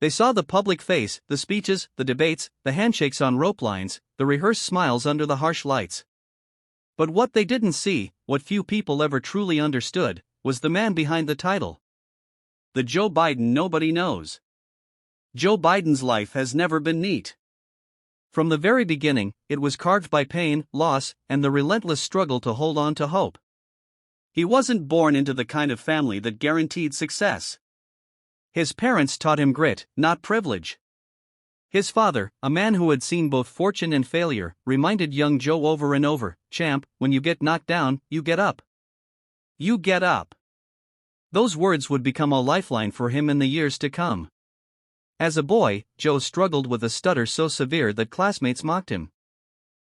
They saw the public face, the speeches, the debates, the handshakes on rope lines, the rehearsed smiles under the harsh lights. But what they didn't see, what few people ever truly understood, was the man behind the title. The Joe Biden nobody knows. Joe Biden's life has never been neat. From the very beginning, it was carved by pain, loss, and the relentless struggle to hold on to hope. He wasn't born into the kind of family that guaranteed success. His parents taught him grit, not privilege. His father, a man who had seen both fortune and failure, reminded young Joe over and over, "Champ, when you get knocked down, you get up. You get up." Those words would become a lifeline for him in the years to come. As a boy, Joe struggled with a stutter so severe that classmates mocked him.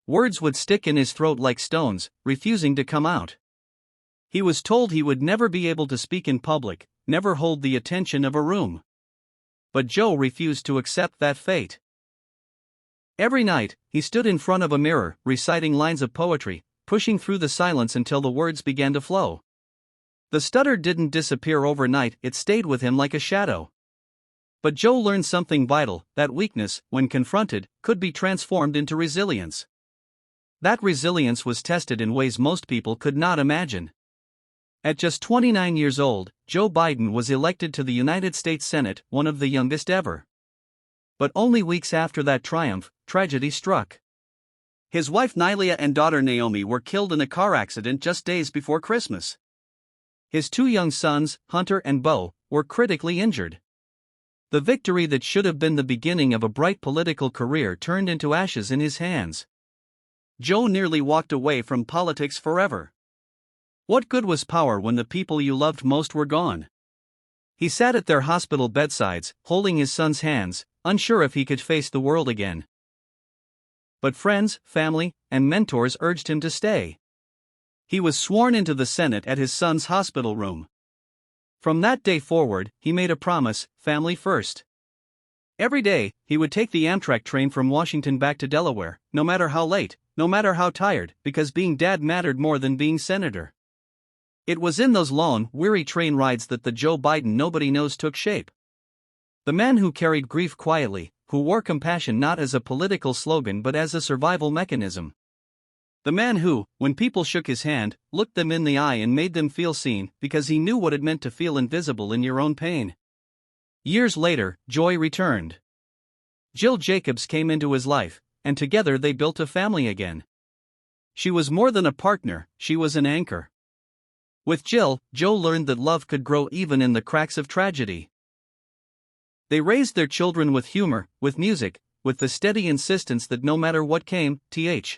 Words would stick in his throat like stones, refusing to come out. He was told he would never be able to speak in public, never hold the attention of a room. But Joe refused to accept that fate. Every night, he stood in front of a mirror, reciting lines of poetry, pushing through the silence until the words began to flow. The stutter didn't disappear overnight, it stayed with him like a shadow. But Joe learned something vital, that weakness, when confronted, could be transformed into resilience. That resilience was tested in ways most people could not imagine. At just 29 years old, Joe Biden was elected to the United States Senate, one of the youngest ever. But only weeks after that triumph, tragedy struck. His wife 𝗫 and daughter Naomi were killed in a car accident just days before Christmas. His two young sons, Hunter and Beau, were critically injured. The victory that should have been the beginning of a bright political career turned into ashes in his hands. Joe nearly walked away from politics forever. What good was power when the people you loved most were gone? He sat at their hospital bedsides, holding his son's hands, unsure if he could face the world again. But friends, family, and mentors urged him to stay. He was sworn into the Senate at his son's hospital room. From that day forward, he made a promise: family first. Every day, he would take the Amtrak train from Washington back to Delaware, no matter how late, no matter how tired, because being dad mattered more than being senator. It was in those long, weary train rides that the Joe Biden nobody knows took shape. The man who carried grief quietly, who wore compassion not as a political slogan but as a survival mechanism. The man who, when people shook his hand, looked them in the eye and made them feel seen, because he knew what it meant to feel invisible in your own pain. Years later, joy returned. 𝗕liche𝗵𝗵𝗀𝗀 came into his life, and together they built a family again. She was more than a partner, she was an anchor. With Jill, Joe learned that love could grow even in the cracks of tragedy. They raised their children with humor, with music, with the steady insistence that no matter what came, 𝗕liche.